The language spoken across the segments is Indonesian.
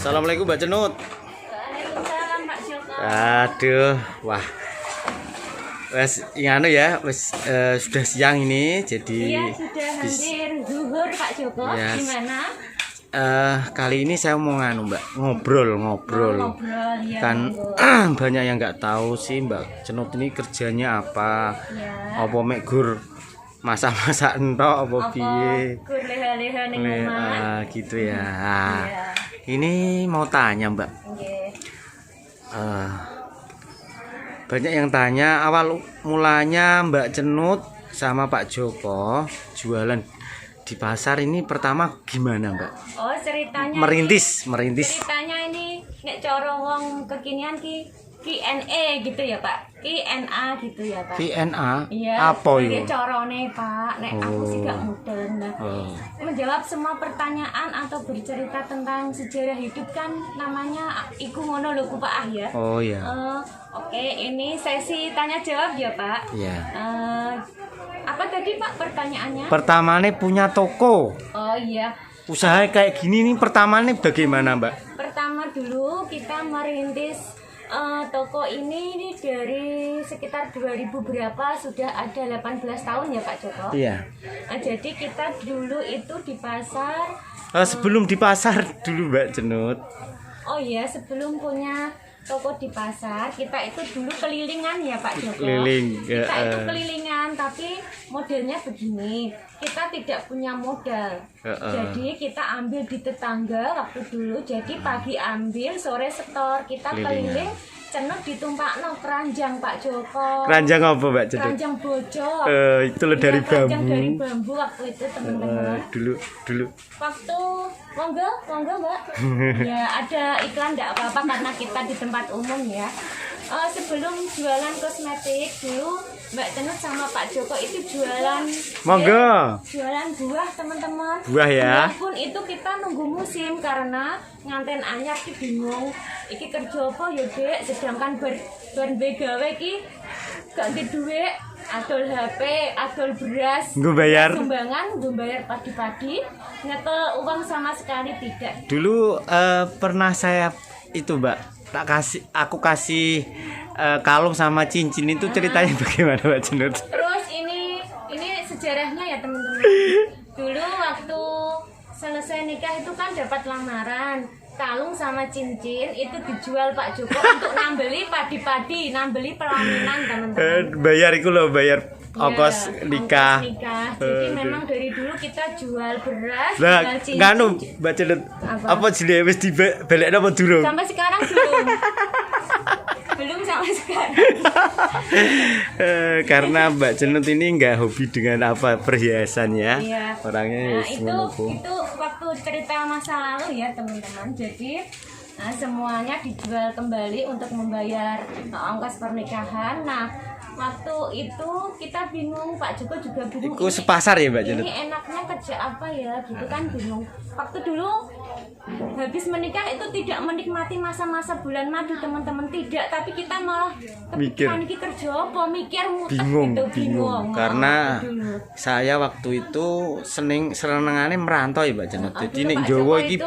Assalamualaikum Mbak Cenut. Waalaikumsalam Pak Joko. Aduh, wah. Wes anu ya, wes sudah siang ini jadi Iya, sudah hampir zuhur Pak Joko. Yes. Gimana? Kali ini saya mau Mbak, ngobrol. Ngobrol ya. Kan monggo. banyak yang nggak tahu sih Mbak Cenut ini kerjanya apa. Ya. Apa mek gur masak-masak entok apa piye. Kur leha-leha ning omah. Gitu ya. Iya. Ini mau tanya Mbak. Nggih. Banyak yang tanya awal mulanya Mbak Cenut sama Pak Joko jualan di pasar ini pertama gimana Mbak? Oh, ceritanya Merintis. Ceritanya ini nek cara wong kekinian Q&A gitu ya Pak. Q&A gitu ya Pak. Q&A? Iya, Apa itu? carane Pak, nek aku sih gak mudeng. Nah, menjawab semua pertanyaan atau bercerita tentang sejarah hidup kan namanya iku ngono lho ku Pak Ah ya. Oh ya. Oke, ini sesi tanya jawab ya Pak. Iya. Apa tadi Pak pertanyaannya? Pertamanya punya toko. Oh iya. Usaha kayak gini nih pertamanya bagaimana Mbak? Pertama dulu kita merintis toko ini dari sekitar 2000 berapa, sudah ada 18 tahun ya Pak Joko. Iya. Jadi kita dulu itu di pasar. Sebelum di pasar dulu Mbak Cenut. Oh iya, sebelum punya toko di pasar, kita itu dulu kelilingan ya Pak Joko. Keliling. Kita itu kelilingan, tapi modelnya begini. Kita tidak punya modal. Jadi kita ambil di tetangga waktu dulu. Jadi pagi ambil, sore setor. Kita keliling, cenut ditumpakno keranjang Pak Joko. Keranjang apa Mbak Cenut? Keranjang bojok. Itu loh dari Keranjang bambu. dari bambu waktu itu teman-teman. Dulu. Waktu monggo Mbak. Ya ada iklan enggak apa-apa karena kita di tempat umum ya. Sebelum jualan kosmetik dulu Mbak Cenut sama Pak Joko itu jualan. Monggo. Jualan buah teman-teman. Buah ya. Buah pun itu kita nunggu musim karena nganten anyar ki bingung. Iki kerja apa ya Dek, sedangkan bar gawe ki gak di duit. Adol HP, adol beras, Nggo bayar. sumbangan, nggo bayar padi-padi, nyetel uang sama sekali tidak. Dulu pernah saya itu Mbak, aku kasih kalung sama cincin itu ceritanya bagaimana Mbak Cenut? Terus ini sejarahnya ya teman-teman. Dulu waktu selesai nikah itu kan dapat lamaran. Kalung sama cincin itu dijual Pak Joko untuk nambeli padi-padi, nambeli pelaminan teman-teman. Bayar itu loh, bayar ongkos nikah. Jadi memang dari dulu kita jual beras, Lah, jual cincin. nganu Mbak Cenut, apa jile wis dibalekno apa durung? Sampai sekarang belum. Belum sampai sekarang. Karena Mbak Cenut ini nggak hobi dengan apa perhiasan ya. Iya. Orangnya Nah, itu waktu cerita masa lalu ya teman-teman. Jadi semuanya dijual kembali untuk membayar ongkos pernikahan. Nah, waktu itu kita bingung, Pak Joko juga bingung. Iku sepasar ya Mbak Cenut? Ini enaknya kerja apa ya, gitu kan bingung. Waktu dulu habis menikah itu tidak menikmati masa-masa bulan madu teman-teman, tidak, tapi kita malah Mikir. kepikiran kerja apa, mikir mutek bingung. Karena saya waktu itu senengannya merantau ya Mbak Cenut. Jadi nek Jawa iki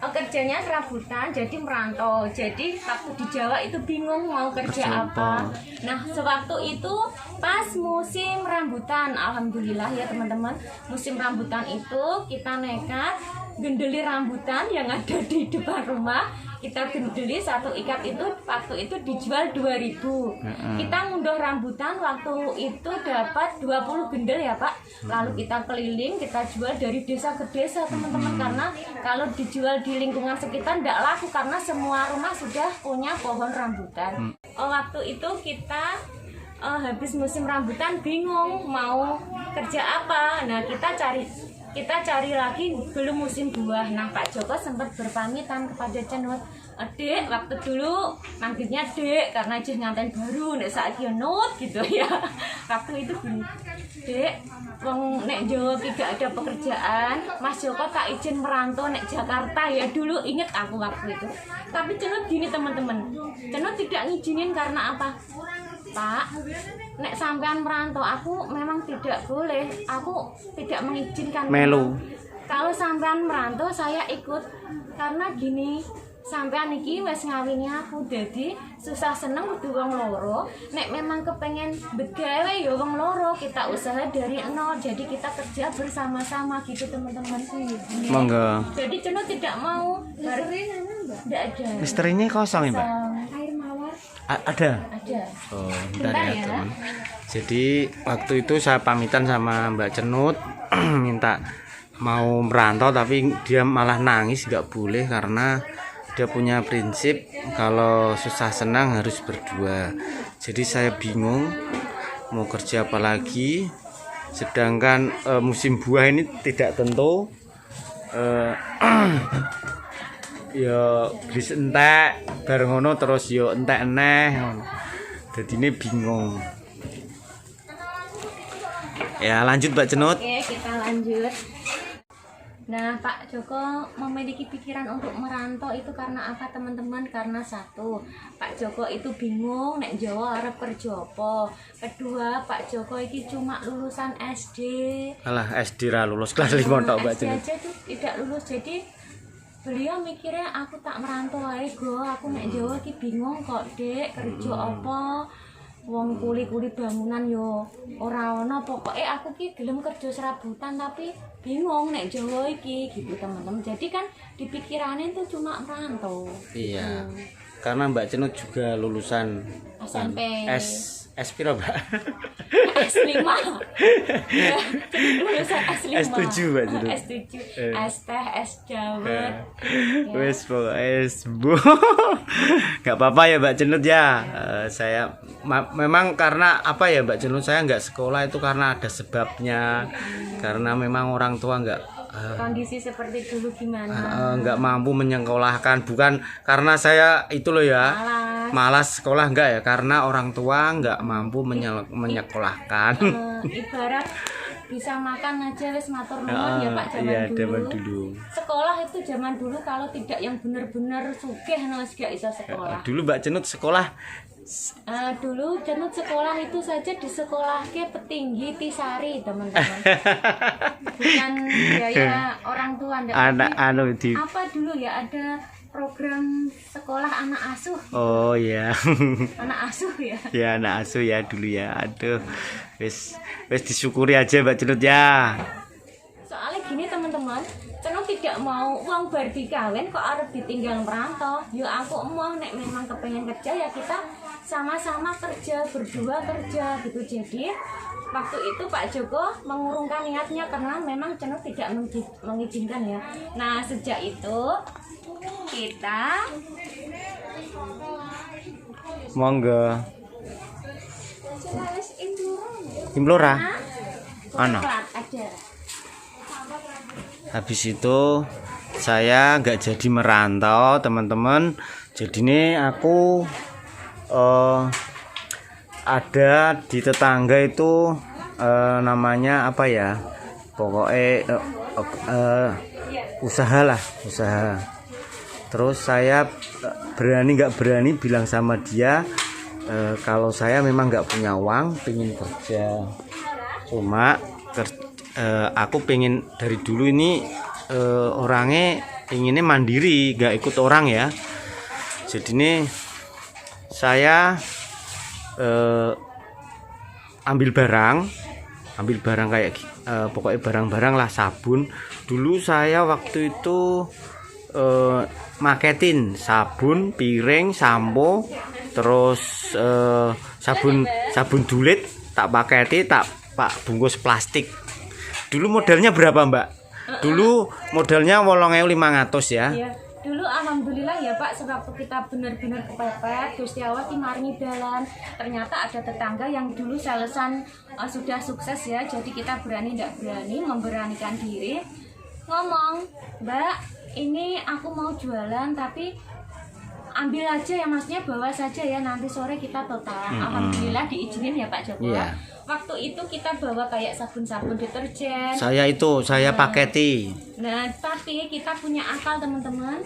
kerjanya serabutan, jadi merantau. Jadi waktu di Jawa itu bingung mau kerja apa. Nah, sewaktu itu pas musim rambutan, alhamdulillah ya teman-teman, musim rambutan itu kita nekat gendeli rambutan yang ada di depan rumah. Kita gendeli satu ikat itu waktu itu dijual 2000. Kita ngunduh rambutan waktu itu dapat 20 gendel ya Pak. Lalu kita keliling, kita jual dari desa ke desa teman-teman, karena kalau dijual di lingkungan sekitar tidak laku karena semua rumah sudah punya pohon rambutan. Waktu itu kita habis musim rambutan bingung mau kerja apa. Nah, kita cari lagi belum musim buah. Nah, Pak Joko sempat berpamitan kepada Cenut, Dek, waktu dulu manggilnya Dek karena aja nganten baru, nek saiki Nut gitu ya. Waktu itu gini, Dek, wong nek Jawa tidak ada pekerjaan, Mas Joko tak izin merantau nek Jakarta ya. Dulu inget aku waktu itu. Tapi Cenut gini teman-teman, Cenut tidak ngizinin karena apa? Pak, nek sampean merantau aku memang tidak boleh, aku tidak mengizinkan. Melu. Kalau sampean merantau saya ikut, karena gini, sampean iki wis ngawini aku, dadi susah seneng kudu wong loro. Nek memang kepengen begawe ya wong loro, kita usaha dari nol, jadi kita kerja bersama-sama gitu teman-teman. Monggo. Jadi Cenut tidak mau tidak ada. Istrinya kosong ya, Mbak? Air mawar Ada. ada. Oh, Bentar bentar ya, ya. teman. Jadi waktu itu saya pamitan sama Mbak Cenut minta mau merantau, tapi dia malah nangis nggak boleh karena dia punya prinsip kalau susah senang harus berdua. Jadi saya bingung mau kerja apa lagi, sedangkan musim buah ini tidak tentu. Ya beli entek bareng ngono terus yo entek eneh ngono. Jadi ini bingung. Ya lanjut Mbak Cenut. Oke, kita lanjut. Nah, Pak Joko memiliki pikiran untuk merantau itu karena apa teman-teman? Karena satu, Pak Joko itu bingung nek Jawa arep kerja apa. Kedua, Pak Joko iki cuma lulusan SD. Alah SD ra lulus kelas 5 tok Mbak SD Cenut. aja tuh tidak lulus, jadi beliau mikirnya aku tak merantau ae go, aku nek Jawa iki bingung kok Dek, kerja apa. Wong kuli-kuli bangunan yo ora ono, pokoke aku ki gelem kerja serabutan tapi bingung nek Jawa iki gitu teman-teman. Jadi kan dipikirane itu cuma merantau. Iya. Karena Mbak Cenut juga lulusan SMP. S piro, Mbak? S5. Ya, lulusan S5. S7, Mbak Cenut. S7. S teh, S dawet. Wes pokoknya Bu. Gak apa-apa ya Mbak Cenut ya. Saya memang karena apa ya Mbak Cenut, saya nggak sekolah itu karena ada sebabnya. Karena memang orang tua nggak Kondisi seperti dulu gimana? nggak mampu menyekolahkan, bukan karena saya itu loh ya malas sekolah, enggak ya, karena orang tua nggak mampu menyekolahkan. Ibarat bisa makan aja wis matur nuwun ya Pak zaman iya, dulu. zaman dulu. Sekolah itu zaman dulu kalau tidak yang benar-benar sugih wis gak bisa sekolah. Dulu Mbak Cenut sekolah Dulu Cenut sekolah itu saja di sekolah ke Petinggi Tisari teman-teman. Bukan biaya orang tua ndak. anak anu di Apa dulu ya ada program sekolah anak asuh. Oh ya. Anak asuh ya. Ya anak asuh ya dulu ya. Aduh. Wis disyukuri aja Mbak Cenut ya. Soalnya gini teman-teman, Cenut tidak mau uang bar dikawin kok arep ditinggal merantau. Yo aku mau nek memang kepengen kerja ya kita sama-sama kerja, berdua kerja gitu. Jadi waktu itu Pak Joko mengurungkan niatnya karena memang Cenut tidak mengizinkan ya. Nah sejak itu kita Monggo. Implora. Ana. ada. Habis itu saya nggak jadi merantau teman-teman. Jadi ini aku ada di tetangga itu namanya apa ya, pokoknya usaha. Terus saya berani nggak berani bilang sama dia kalau saya memang nggak punya uang, pengen kerja. Cuma aku pengen dari dulu ini orangnya inginnya mandiri, nggak ikut orang ya. Jadi ini saya ambil barang kayak pokoknya barang-barang lah, sabun. Dulu saya waktu itu maketin sabun, piring, sampo, terus sabun dulit tak paketi, tak bungkus plastik. Dulu modalnya berapa Mbak? Dulu modalnya 8.500 ya. Iya. Dulu alhamdulillah ya Pak, sewaktu kita benar-benar kepepet, Gusti Allah ki maringi dalan. Ternyata ada tetangga yang dulu salesan sudah sukses ya. Jadi kita tidak berani memberanikan diri. Ngomong, "Mbak, ini aku mau jualan tapi ambil aja ya, maksudnya bawa saja ya, nanti sore kita total." Alhamdulillah diizinin ya Pak Joko. Iya. Waktu itu kita bawa kayak sabun-sabun deterjen. Saya paketi. Nah, tapi kita punya akal teman-teman.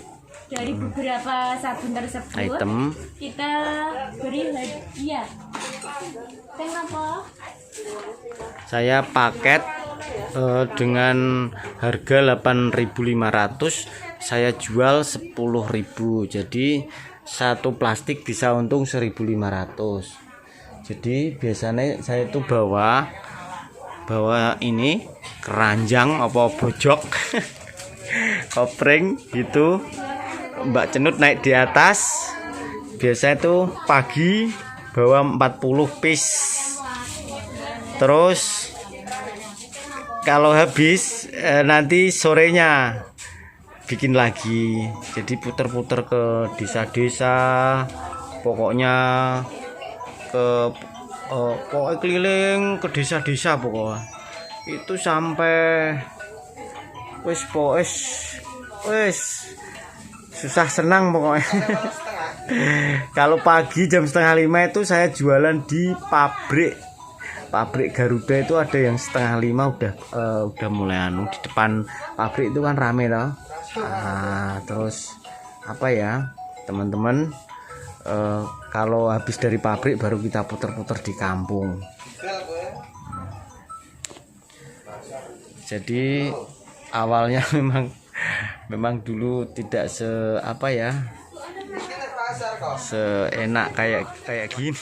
Dari beberapa sabun tersebut Item. kita beri hadiah. Teng apa? Saya paket dengan harga 8.500 saya jual 10.000. Jadi satu plastik bisa untung 1.500. Jadi biasanya saya itu bawa ini keranjang apa bojok kopring gitu, Mbak Cenut naik di atas. Biasa itu pagi bawa 40 piece, terus kalau habis nanti sorenya bikin lagi. Jadi puter-puter ke desa-desa, pokoknya pokoknya keliling ke desa-desa pokoknya itu sampai wis susah senang pokoknya. Kalau pagi jam 4:30 itu saya jualan di pabrik Garuda. Itu ada yang 4:30 udah mulai di depan pabrik itu kan rame loh. Terus apa ya teman-teman, kalau habis dari pabrik baru kita puter-puter di kampung. Jadi awalnya memang dulu tidak seenak kayak gini.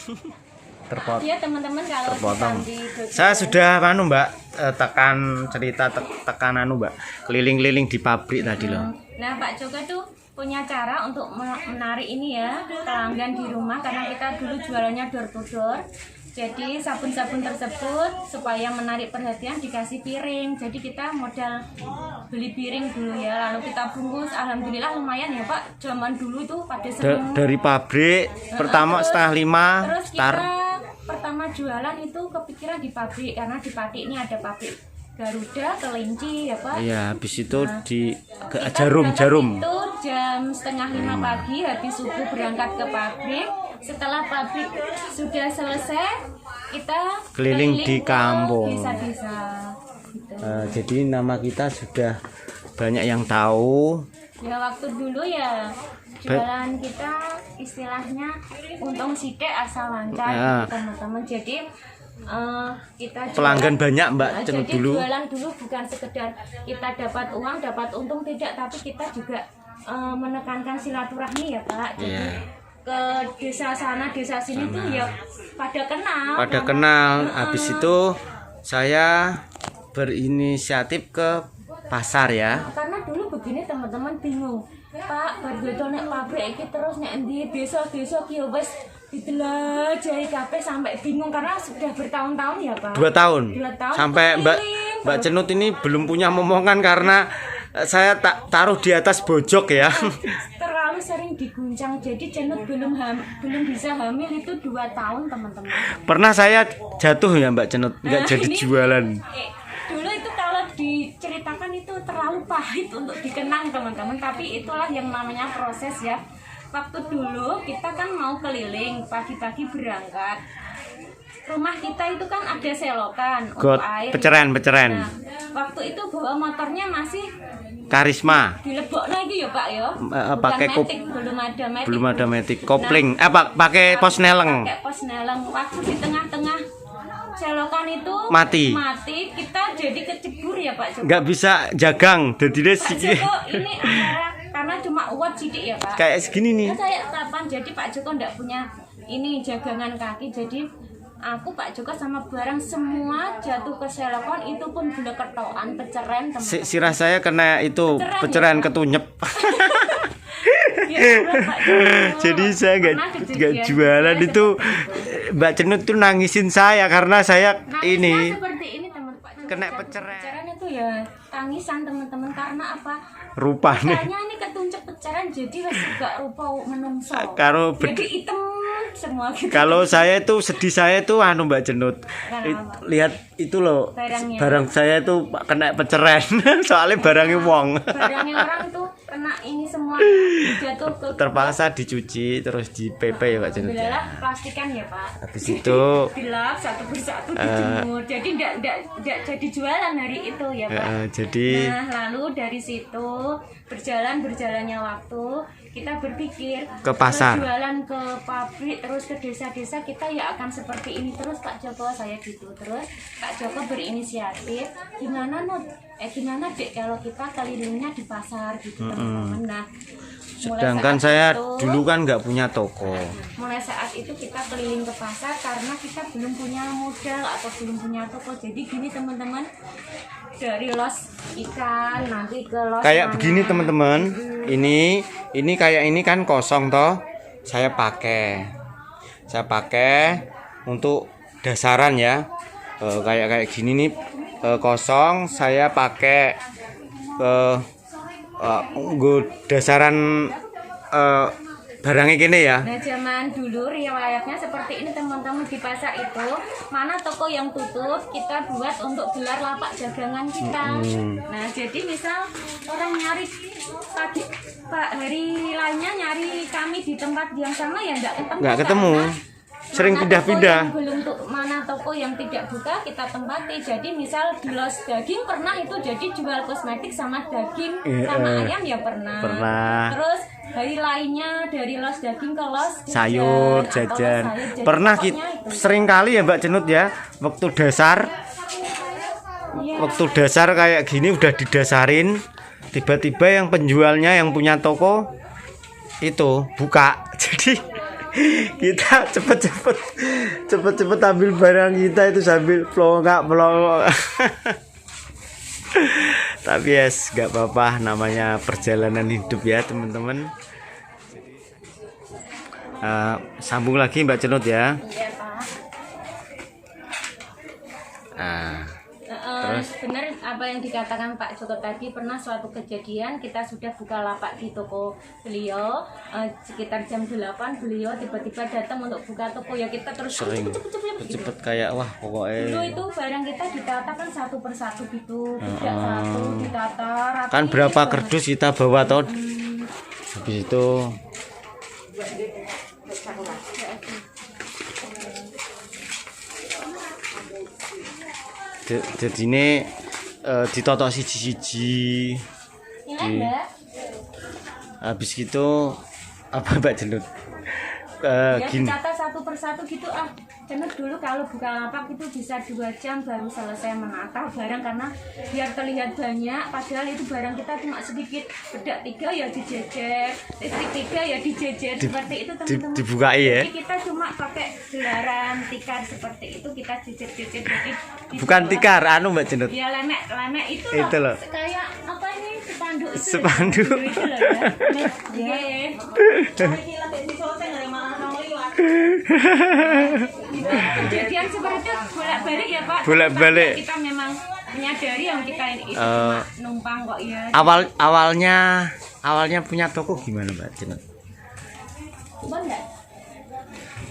Ya teman-teman, kalau Terpotong. di Jogja, Saya sudah Mbak tekan Mbak keliling-keliling di pabrik tadi loh. Nah, Pak Joko tuh punya cara untuk menarik ini ya pelanggan di rumah, karena kita dulu jualannya door to door. Jadi sabun-sabun tersebut supaya menarik perhatian dikasih piring. Jadi kita modal beli piring dulu ya, lalu kita bungkus. Alhamdulillah lumayan ya Pak. Zaman dulu itu pada sering Dari pabrik pertama terus 4:30 terus kita pertama jualan itu kepikiran di pabrik, karena di Pati ini ada pabrik Garuda, Kelinci ya Pak. Iya, habis itu di Kita jarum. berangkat itu jam 4:30 pagi, habis subuh berangkat ke pabrik. Setelah pabrik sudah selesai, kita Keliling di ke kampung. desa-desa gitu. Jadi nama kita sudah banyak yang tahu. Ya waktu dulu ya jualan kita istilahnya untung sidik asal lancar Ya. gitu, teman-teman. Jadi kita jualan, Pelanggan banyak Mbak Cenut jadi dulu. jualan dulu bukan sekedar kita dapat uang, dapat untung, tidak, tapi kita juga menekankan silaturahmi ya Pak. Jadi ke desa sana desa sini tuh ya pada kenal. Habis itu saya berinisiatif ke pasar ya. Karena dulu begini teman-teman, bingung Pak, berbeda nek pabrik iki terus nek endi desa-desa ki ya wis ditelajahi kabeh sampai bingung, karena sudah bertahun-tahun ya Pak. 2 tahun. 2 tahun Sampai keliling. Mbak Cenut ini belum punya momongan karena saya taruh di atas bojok ya. Terlalu sering diguncang, jadi Cenut belum bisa hamil itu 2 tahun teman-teman. Pernah saya jatuh ya Mbak Cenut, nggak Nah, jadi ini, jualan. Dulu itu kalau diceritakan itu terlalu pahit untuk dikenang teman-teman, tapi itulah yang namanya proses ya. Waktu dulu kita kan mau keliling, pagi-pagi berangkat. Rumah kita itu kan ada selokan untuk air. Peceren. Nah, waktu itu bawa motornya masih Karisma. dilebokno iki ya Pak ya. Pakai Matic, belum ada matic. Kopling. Pakai pos neleng. Pakai pos neleng. Waktu di tengah-tengah selokan itu Mati. kita jadi kecebur ya Pak Joko. Nggak bisa jagang. Jadi Pak Joko ini karena cuma uap sidik ya Pak. kayak segini nih. Nah, saya kapan jadi Pak Joko enggak punya ini jagangan kaki, jadi aku Pak Joko sama barang semua jatuh ke selokan, itu pun gula ketokan peceren teman-teman. Sirah saya kena itu peceren ketunyep. Ya, Pak Joko. Jadi saya Pernah nggak kejadian jualan saya itu. Mbak Cenut tuh nangisin saya karena saya Nangisnya seperti ini teman Pak Joko. kena peceren. Peceren itu ya tangisan teman-teman, karena apa? Rupanya Makanya ini ketuncep peceren, jadi wis gak rupa menungso. Karo Jadi hitam semua gitu. kalau saya itu sedih, saya tuh Mbak Cenut. Kenapa? Lihat itu loh. Barangnya. Barang saya tuh kena peceren. Soalnya barangnya wong. Barangnya orang tuh kena kena ini semua jatuh ke Terpaksa dicuci terus di PP ya Mbak Jenut ya. Alhamdulillah plastikan ya Pak. Habis itu dilap satu persatu dijemur. Jadi enggak jadi jualan hari itu ya Pak. jadi Nah, lalu dari situ berjalannya waktu kita berpikir ke pasar, jualan ke pabrik, terus ke desa-desa, kita ya akan seperti ini terus Kak Joko, saya gitu. Terus Kak Joko berinisiatif, gimana Dek kalau kita kelilingnya di pasar gitu teman-teman. Nah, sedangkan saya dulu kan nggak punya toko. Mulai saat itu kita keliling ke pasar karena kita belum punya modal atau belum punya toko. Jadi gini teman-teman, dari los ikan nanti ke los Kayak mana. begini teman-teman. Ini kayak ini kan kosong toh. Saya pakai untuk dasaran ya. Kayak gini nih kosong, saya pakai dasaran barangnya gini ya. Nah, zaman dulu riwayatnya seperti ini teman-teman, di pasar itu mana toko yang tutup kita buat untuk gelar lapak dagangan kita. Nah, jadi misal orang nyari pagi hari lainnya nyari kami di tempat yang sama ya nggak ketemu. Sering pindah-pindah. Mana toko yang tidak buka kita tempati. Jadi misal di los daging pernah itu jadi jual kosmetik sama daging sama ayam ya pernah. Terus hari lainnya dari los daging ke los sayur jajan. Pernah kita sering kali ya Mbak Jenut ya, waktu dasar kayak gini udah didasarin, tiba-tiba yang penjualnya yang punya toko itu buka. Jadi kita cepet ambil barang kita itu sambil pelongak. Tapi yes, gak apa-apa, namanya perjalanan hidup ya teman-teman. Sambung lagi Mbak Jenut ya. Iya Pak. Terus benar apa yang dikatakan Pak Joko tadi, pernah suatu kejadian kita sudah buka lapak di toko beliau sekitar jam 8 beliau tiba-tiba datang untuk buka toko ya kita terus sering cepet kayak wah pokoknya dulu itu barang kita ditata kan satu persatu gitu, tidak satu ditata rapi, kan berapa kerdus kita bawa toh. Habis itu jadi ini ditotok siji-siji. Habis gitu apa Mbak Jenut? Ya Gini. ditata satu persatu gitu Jenut dulu kalau buka lapak itu bisa 2 jam baru selesai menata barang karena biar terlihat banyak padahal itu barang kita cuma sedikit, bedak 3 ya dijejer, listrik 3 ya dijejer, seperti itu teman-teman. Dibukai ya. Jadi kita cuma pakai gelaran tikar seperti itu kita jejer-jejer jadi Bukan tikar, Mbak Jenut. ya lemek itu loh. Kayak apa ini spanduk itu. Spanduk. Itu loh ya. Kejadian seperti itu bolak-balik ya Pak. Bolak-balik. Kita memang menyadari yang kita ini itu cuma numpang kok ya. Awalnya punya toko gimana Mbak Jenut? Enggak.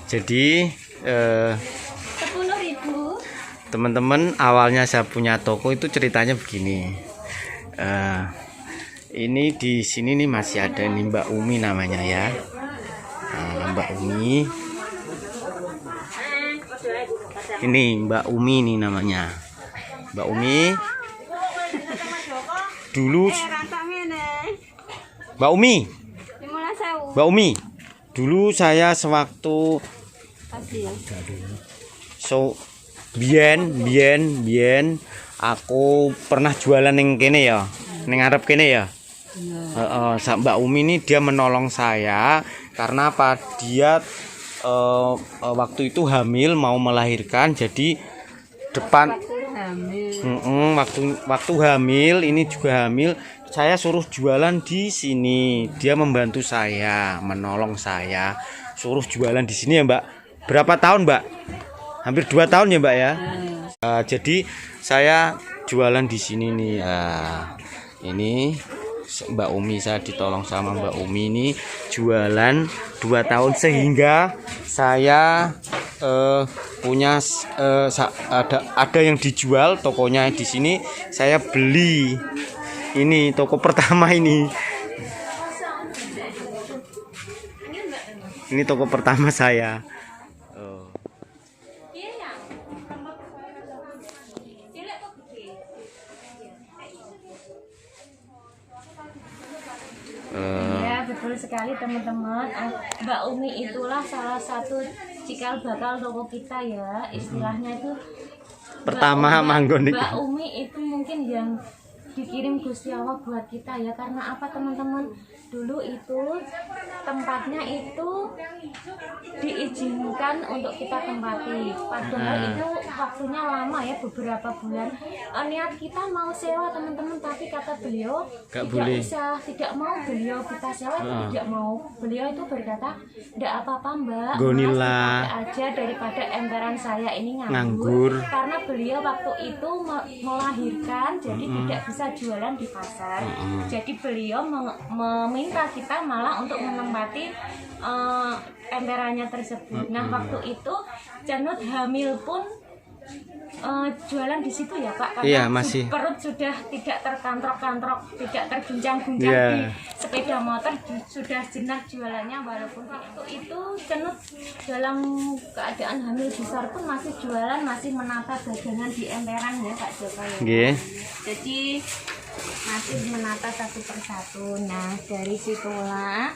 Jadi 10.000. teman-teman, awalnya saya punya toko itu ceritanya begini. Ini di sini nih masih ada nih Mbak Umi namanya ya. Mbak Umi. Ini Mbak Umi nih namanya. Mbak Umi. Dulu Mbak Umi. Mbak Umi. Dulu saya sewaktu Bien aku pernah jualan ning kene ya, ning ngarep kene ya. Mbak Umi ini dia menolong saya karena apa? Dia waktu itu hamil mau melahirkan, jadi depan waktu hamil ini juga hamil, saya suruh jualan di sini. Dia membantu saya, menolong saya, suruh jualan di sini ya Mbak. Berapa tahun Mbak? Hampir 2 tahun ya Mbak ya. Jadi saya jualan di sini nih. Ini Mbak Umi, saya ditolong sama Mbak Umi ini jualan 2 tahun sehingga saya punya ada yang dijual tokonya di sini. Saya beli ini toko pertama ini. Ini toko pertama saya. Oh. Iya ya. Cilik kok gede. Iya betul sekali teman-teman. Mbak Umi itulah salah satu cikal bakal toko kita ya. Istilahnya itu Pertama manggon nih. Mbak Umi itu mungkin yang dikirim Gusti Allah buat kita ya. Karena apa teman-teman? Dulu itu tempatnya itu diizinkan untuk kita tempati. Padahal itu waktunya lama ya, beberapa bulan. Niat kita mau sewa teman-teman, tapi kata beliau Gak tidak boleh. bisa, tidak mau beliau kita sewa, tidak mau. Beliau itu berkata, tidak apa-apa Mbak, Gonilah. Mas, dipakai aja daripada emperan saya ini Nganggur. Karena beliau waktu itu melahirkan, jadi tidak bisa jualan di pasar. Jadi beliau meminta kita malah untuk menempati emperannya tersebut. Nah waktu itu Cenut hamil pun jualan di situ ya Pak, karena Iya, masih. perut sudah tidak terkantrok-kantrok, tidak terguncang-guncang Iya. di sepeda motor, sudah jenak jualannya. Walaupun waktu itu Cenut dalam keadaan hamil besar pun masih jualan, masih menata dagangan di emperan ya Pak Joko ya. Nggih. Jadi masih menata satu persatu. Nah dari situlah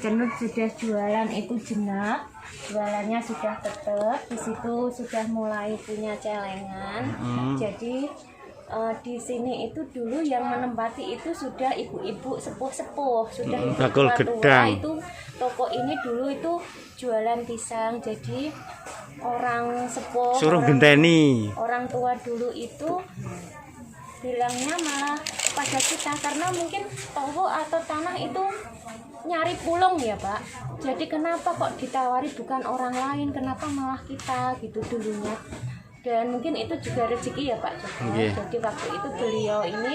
Cenut sudah jualan itu jenak, jualannya sudah tetap, di situ sudah mulai punya celengan. Jadi di sini itu dulu yang menempati itu sudah ibu-ibu sepuh-sepuh, sudah ibu bakul tua-tua. gedang. Itu toko ini dulu itu jualan pisang. Jadi orang sepuh, Suruh orang genteni. tua dulu itu bilangnya malah pada kita, karena mungkin toko atau tanah itu nyari pulung ya Pak. Jadi kenapa kok ditawari bukan orang lain, kenapa malah kita gitu dulunya. Dan mungkin itu juga rezeki ya Pak Joko. Nggih. Jadi waktu itu beliau ini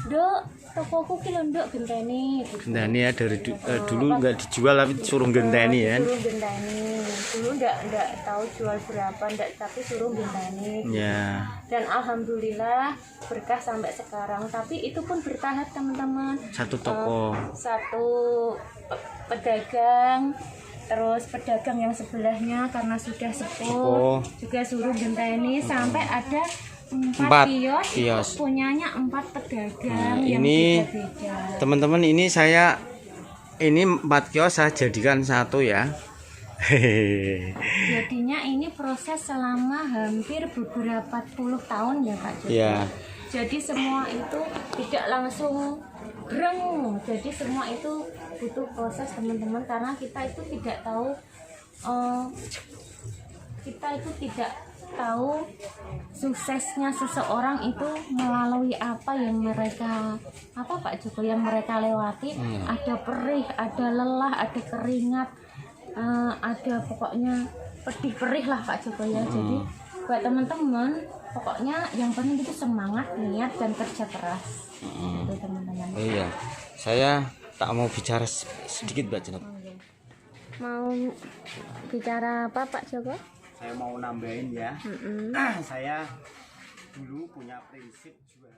Dok, tokoku ki lho Nduk genteni gitu. Genteni ya dulu nggak dijual tapi suruh genteni ya. Suruh genteni. Dulu enggak tahu jual berapa, tapi suruh genteni. Ya. Dan alhamdulillah berkah sampai sekarang. Tapi itu pun bertahap teman-teman. Satu toko. Satu pedagang, terus pedagang yang sebelahnya karena sudah sepuh juga suruh genteni, sampai ada empat kios, kios. punyanya 4 pedagang yang Ini beda-beda. teman-teman ini 4 kios saya jadikan satu ya. Hehehe. Jadinya ini proses selama hampir beberapa puluh tahun ya Pak Joko. Ya. Jadi semua itu tidak langsung breng. Jadi semua itu butuh proses teman-teman, karena kita itu tidak tahu suksesnya seseorang itu melalui apa yang mereka Pak Joko yang mereka lewati. Ada perih, ada lelah, ada keringat, ada pokoknya pedih perih lah Pak Joko ya. Jadi buat teman-teman pokoknya yang penting itu semangat, niat dan kerja keras. Itu teman-teman. Oh iya. Saya tak mau bicara sedikit Mbak Cenut. Mau bicara apa Pak Joko? Saya mau nambahin ya. Saya dulu punya prinsip jual